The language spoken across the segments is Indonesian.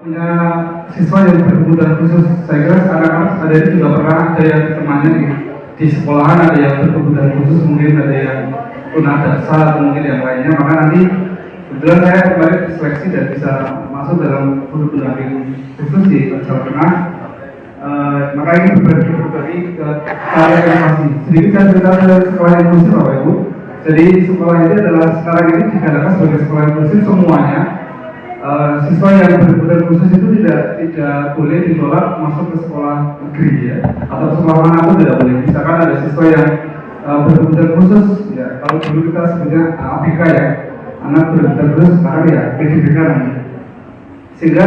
punya siswa yang berkebutuhan khusus. Saya kira anak-anak ada ini juga pernah ada yang temannya di sekolahan ada yang berkebutuhan khusus, mungkin ada yang tunadaksa atau mungkin yang lainnya. Maka nanti kebetulan saya kemarin seleksi dan bisa masuk dalam guru pendamping khusus di Jawa Tengah. Maka ini berbagi ke karya inovasi. Sedikit saya cerita ke sekolah inklusif Bapak Ibu. Jadi sekolah ini adalah sekarang ini dikatakan sebagai sekolah inklusif semuanya. Siswa yang berkebutuhan khusus itu tidak boleh ditolak masuk ke sekolah negeri ya, atau sekolah manapun tidak boleh. Misalkan ada siswa yang berkebutuhan khusus ya, kalau dulu kita sebutnya ABK ya, anak berkebutuhan khusus, sekarang ya PDBK namanya. Sehingga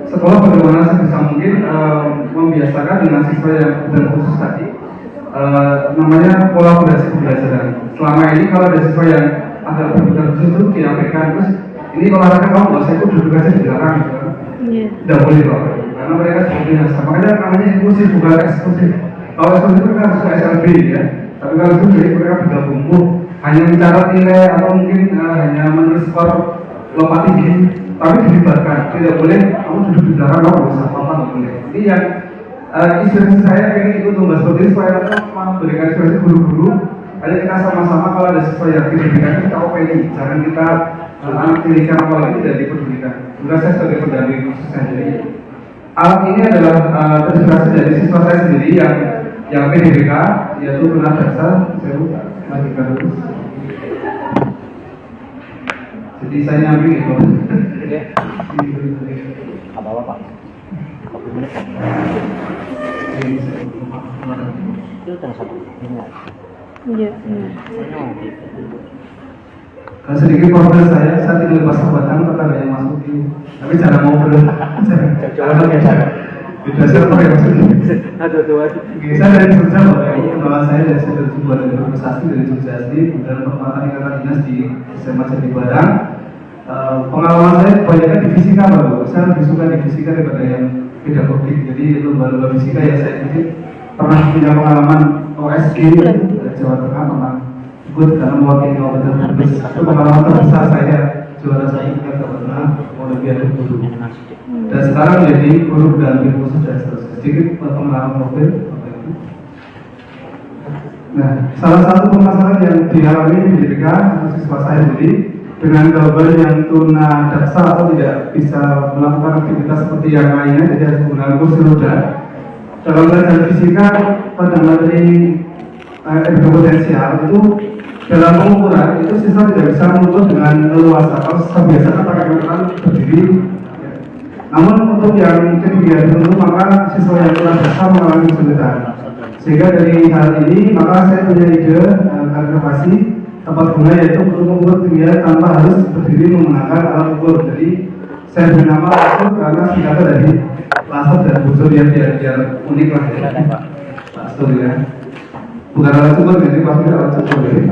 sekolah bagaimana sebisa mungkin membiasakan dengan siswa yang berkebutuhan khusus tadi, namanya kolaborasi pembelajaran. Selama ini kalau ada siswa yang ada berkebutuhan khusus itu diabaikan, terus ini olahraga kamu nggak usah ikut, duduk aja di belakang gitu kan. Tidak boleh Pak, karena mereka sebetulnya sama. Makanya namanya inklusif bukan eksklusif. Kalau eksklusif mereka harus ke SLB ya, tapi kalau itu mereka bergabung hanya mencatat nilai atau mungkin hanya menulis skor lompat tinggi, tapi dilibatkan. Tidak boleh kamu duduk di belakang, kamu nggak usah apa-apa, nggak boleh. Ini yang inspirasi saya pengen ikut lomba seperti ini supaya kita memberikan inspirasi guru-guru. Ayo kita sama-sama kalau ada siswa yang diberikan kita opini, jangan kita anak pilihan apalagi tidak dipedulikan. Juga saya sebagai pendamping khusus saya, jadi alat ini adalah terinspirasi dari siswa saya sendiri yang PDBK, yaitu tunadaksa. Saya lupa lanjutkan dulu. Jadi saya nyambi gitu. Apa Pak? Kopi menit. Itu tanggal 1 ini. Iya. Sedikit profil saya tinggal di Pasar Batang, tetangga yang masukin. Tapi cara ngobrol, Coba ya saya. beda siapa yang masukin. Aduh. Saya dari Jogja, Bapak Ibu. Nama saya dari sebuah dari organisasi dari Jogja asli, kemudian penempatan ikatan dinas di SMA Jati Badang. Pengalaman saya kebanyakan di fisika, Bapak Ibu. Saya lebih suka di fisika daripada yang pedagogik. Jadi lomba-lomba fisika ya saya ini pernah punya pengalaman OSG Jawa Tengah, pernah ikut karena mewakili kabupaten Brebes. Itu pengalaman terbesar saya, juara saya tingkat Jawa Tengah Olimpiade Guru. Dan sekarang menjadi guru pendamping khusus dan seterusnya. Sedikit pengalaman profil. Nah, salah satu permasalahan yang dialami pendidikan atau siswa saya sendiri dengan gambar yang tunadaksa atau tidak bisa melakukan aktivitas seperti yang lainnya, jadi harus menggunakan kursi roda. Dalam pelajaran fisika pada materi potensial itu dalam pengukuran itu siswa tidak bisa mengukur dengan leluasa. Kalau biasanya pakai ukuran berdiri. Namun untuk yang ketinggian tertentu maka siswa yang tunadaksa mengalami kesulitan. Sehingga dari hal ini maka saya punya ide inovasi tempat guna yaitu untuk mengukur ketinggian tanpa harus berdiri menggunakan alat ukur. Jadi saya beri nama laser karena singkatan dari laser dan busur yang biar unik lah ya. Laser ya. Bukan alat ukur, jadi pasti alat ukur ya.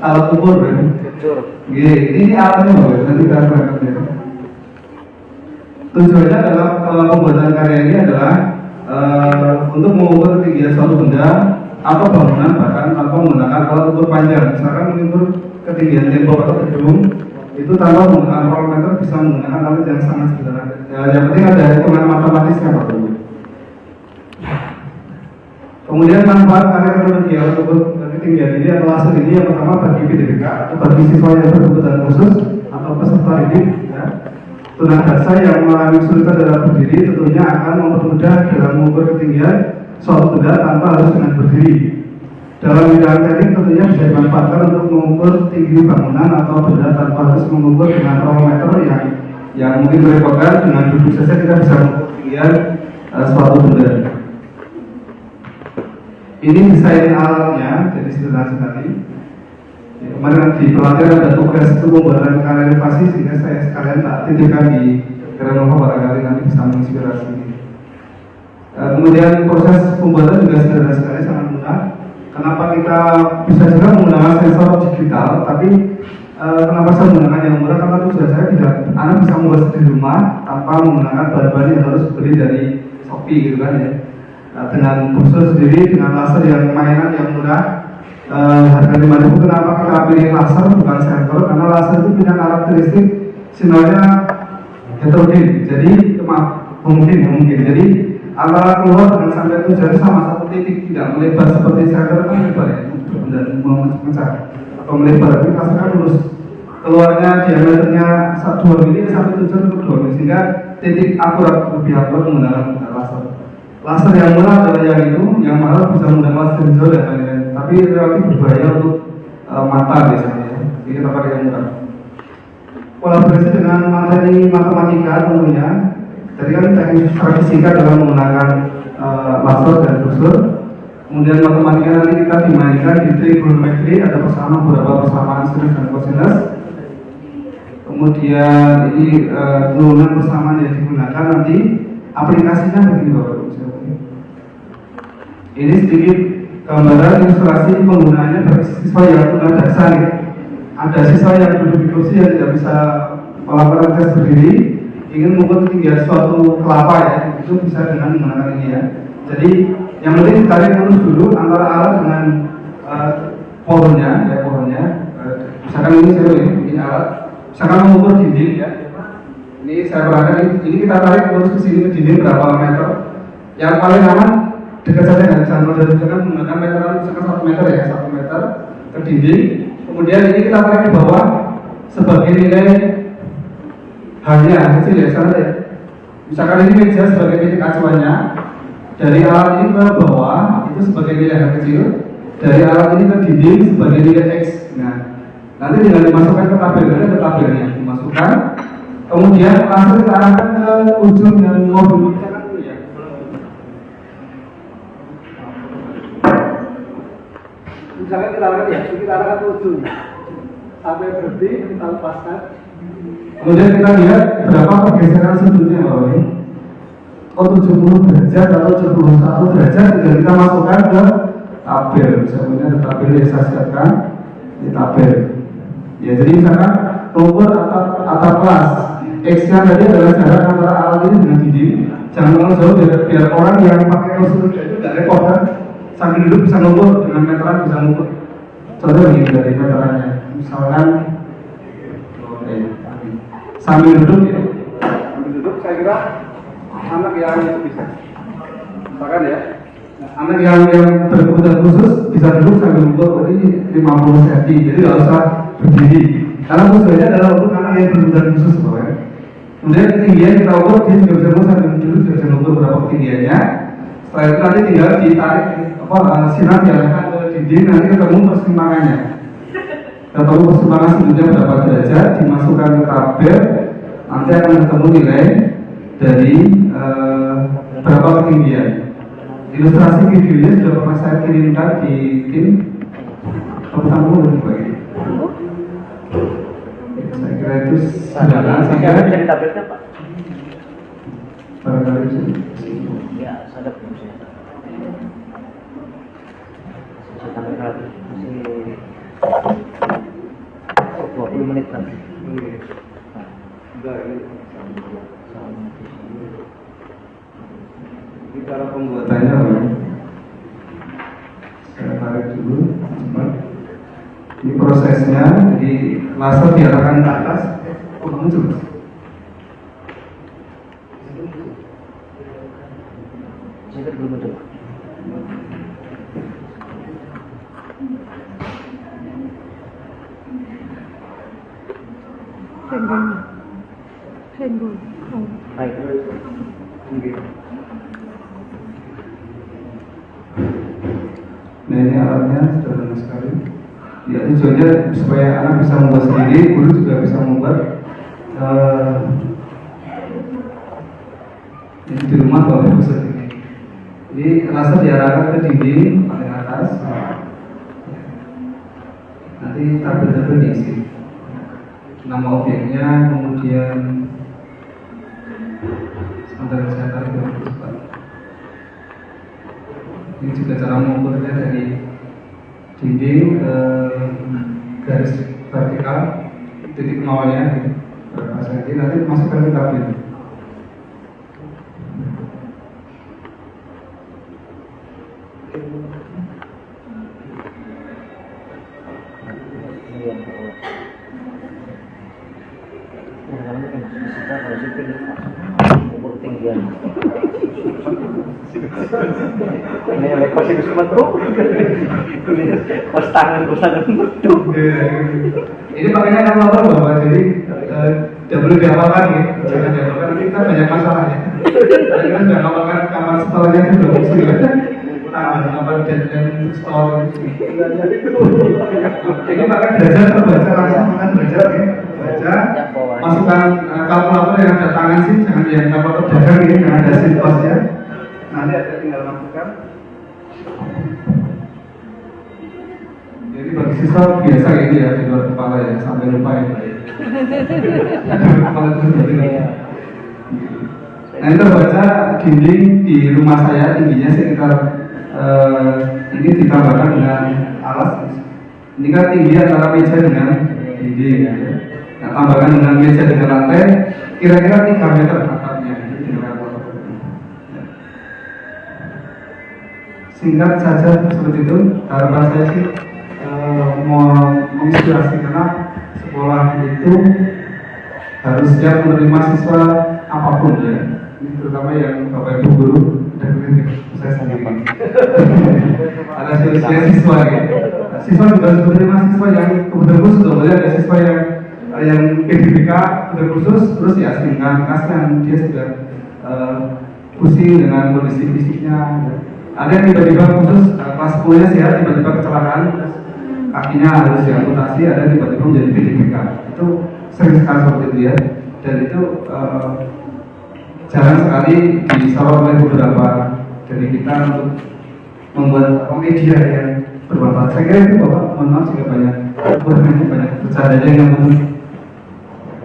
Alat ukur ya. Ini alatnya Bapak, nanti kita berangkat ya. Tujuannya adalah pembuatan karya ini adalah untuk mengukur ketinggian suatu benda atau bangunan bahkan tanpa menggunakan alat ukur panjang. Misalkan mengukur ketinggian tembok atau gedung itu tanpa menggunakan voltmeter bisa menggunakan alat yang sangat sederhana. Yang penting ada hitungan matematisnya Pak Guru. Kemudian manfaat karya teknologi alat ukur ketinggian ini adalah laser ini yang pertama bagi PDBK atau bagi siswa yang berkebutuhan khusus atau peserta didik ya. Tunadaksa yang mengalami kesulitan dalam berdiri tentunya akan mempermudah dalam mengukur ketinggian suatu benda tanpa harus dengan berdiri. Dalam bidang teknik tentunya bisa dimanfaatkan untuk mengukur tinggi bangunan atau benda tanpa harus mengukur dengan termometer yang mungkin merepotkan. Dengan duduk saja kita bisa mengukur ketinggian suatu benda. Ini desain alatnya, jadi sederhana sekali. Kemarin di pelatihan ada tugas itu pembuatan karya inovasi, sehingga saya sekalian tak titipkan di Kerenova barangkali nanti bisa menginspirasi. Kemudian proses pembuatan juga sederhana sekali, sangat mudah. Kenapa kita bisa juga menggunakan sensor digital, tapi kenapa saya menggunakan yang murah? Karena tujuan saya tidak, anak bisa membuat di rumah tanpa menggunakan bahan-bahan yang harus beli dari Shopee gitu kan ya. Dengan busur sendiri, dengan laser yang mainan yang murah. Harga 5.000. Kenapa kita pilih laser bukan sensor? Karena laser itu punya karakteristik sinarnya heterogen. Jadi mungkin. Jadi antara keluar dengan sampai tujuan sama satu titik, tidak melebar seperti cyber kan melebar ya, dan memecah atau melebar. Ini pastikan lurus. Keluarnya diameternya 2 mili sampai tujuan untuk 2 mili, sehingga titik akurat lebih akurat menggunakan laser. Laser yang murah adalah yang itu, yang mahal bisa menggunakan laser hijau dan lain-lain. Tapi relatif berbahaya untuk mata biasanya. Jadi kita pakai yang murah. Kolaborasi dengan materi matematika tentunya. Jadi kan teknik fisika dalam menggunakan laser dan kursor. Kemudian matematika nanti kita dimainkan di trigonometri, ada beberapa persamaan sinus dan kosinus. Kemudian ini turunan persamaan yang digunakan nanti aplikasinya begini Bapak Ibu. Ini sedikit gambaran ilustrasi penggunaannya bagi siswa yang tunadaksa ya. Ada siswa yang duduk di kursi yang tidak bisa melakukan tes berdiri, ingin mengukur ketinggian suatu kelapa ya, itu bisa dengan menggunakan ini ya. Jadi yang penting ditarik lurus dulu antara alat dengan pohonnya. Misalkan ini alat, misalkan mengukur dinding ya. Ini saya perhatikan ini kita tarik lurus ke sini ke dinding berapa meter. Yang paling aman dekat saja dengan channel dan misalkan menggunakan meteran misalkan 1 meter ya, 1 meter ke dinding. Kemudian ini kita tarik ke bawah sebagai nilai hanya kecil ya, sana ya. Misalkan ini meja sebagai titik acuannya, dari alat ini ke bawah itu sebagai nilai H kecil, dari alat ini ke dinding sebagai nilai X. Nah, nanti tinggal dimasukkan ke tabelnya dimasukkan. Kemudian langsung kita arahkan ke ujung yang mau dibicarakan dulu ya. Misalkan kita arahkan ke ujung sampai berhenti, kita lepaskan. Kemudian kita lihat berapa pergeseran sudutnya Bapak ini. 70 derajat atau 71 derajat, tinggal kita masukkan ke tabel. Misalnya ada tabel yang saya siapkan di tabel. Ya, jadi misalkan nomor atap kelas X-nya tadi adalah jarak antara alat ini dengan dinding. Jangan terlalu jauh biar orang yang pakai kursi itu tidak repot kan. Sambil duduk bisa ngukur dengan meteran, bisa ngukur. Contoh begini dari meterannya. Misalkan sambil duduk ya. Sambil duduk saya kira anak yang itu bisa. Misalkan ya. Anak yang berkebutuhan khusus bisa duduk sambil ngukur ini 50 cm. Jadi nggak usah berdiri. Karena tujuannya adalah untuk anak yang berkebutuhan khusus, Bapak ya. Kemudian ketinggian kita ukur, dia juga bisa ngukur sambil duduk, juga bisa ngukur berapa ketinggiannya. Setelah itu nanti tinggal ditarik sinar diarahkan ke dinding, nanti ketemu persimpangannya. Ketemu persimpangan sudutnya berapa derajat, dimasukkan ke tabel, nanti akan ketemu nilai dari berapa ketinggian. Ilustrasi videonya sudah pernah saya kirimkan di tim pertama lebih baik. Saya kira itu sederhana. Saya bisa ditampilkan Pak. Barangkali bisa. Ya, sadap bisa. Saya tampilkan lagi. Masih 20 menit lagi. Ini cara pembuatannya, saya tarik dulu, cepat. Ini prosesnya, jadi laser diarahkan ke atas, muncul. Saya belum muncul. Senggol. Baik. Nah ini alatnya sederhana sekali. Ya tujuannya supaya anak bisa membuat sendiri, guru juga bisa membuat. Ini di rumah kalau bisa ini. Jadi laser diarahkan ke dinding paling atas. Nanti tabel-tabel diisi. Nama objeknya, kemudian sebentar saya tarik dulu cepat. Ini juga cara mengukurnya dari dinding ke garis vertikal, titik nolnya berapa senti, nanti masukkan ke tabel. ketinggian. Ini lekos itu cuma tuh. Kos tangan. Ini makanya kan ngobrol bahwa jadi double diapakan ya, jangan diapakan nanti kita banyak masalah ya. Tadi kan sudah ngomongkan kamar setelahnya itu belum mesti ya. Kamar dan setelah ini maka belajar terbaca langsung akan belajar ya, baca masukkan kalkulator yang ada tangan sih, jangan yang kalkulator dagang ini yang ada situasinya. Nanti ada tinggal masukkan. Jadi bagi siswa biasa ini ya di luar kepala ya sampai lupa ya. Kepala itu berarti. Nah itu baca dinding di rumah saya tingginya sekitar ini ditambahkan dengan alas. Ini kan tinggi antara meja dengan dinding ya. Nah tambahkan dengan meja dengan lantai kira-kira 3 meter atapnya. Singkat saja seperti itu. Harapan saya sih menginspirasi karena sekolah itu harus siap menerima siswa apapun ya, ini terutama yang bapak ibu guru dan saya sendiri ada siswa ya, siswa juga harus menerima siswa yang kebutuhan khusus, boleh ada siswa yang PDBK kebutuhan khusus terus ya sehingga kasihan dia sudah pusing dengan kondisi fisiknya ya. Ada yang tiba-tiba khusus kelas 10 nya sehat tiba-tiba kecelakaan kakinya harus diamputasi, ada yang tiba-tiba menjadi PDBK. Itu sering sekali seperti itu ya, dan itu jarang sekali disorot oleh beberapa dari kita untuk membuat media yang bermanfaat. Saya kira itu Bapak, mohon maaf jika banyak bercandanya yang betul.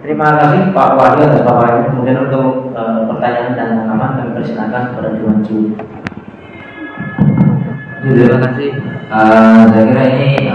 Terima kasih Pak Wahyu dan Pak Wahyu. Kemudian untuk pertanyaan dan tanggapan kami persilakan kepada Dewan Juri. Terima kasih. Saya kira ini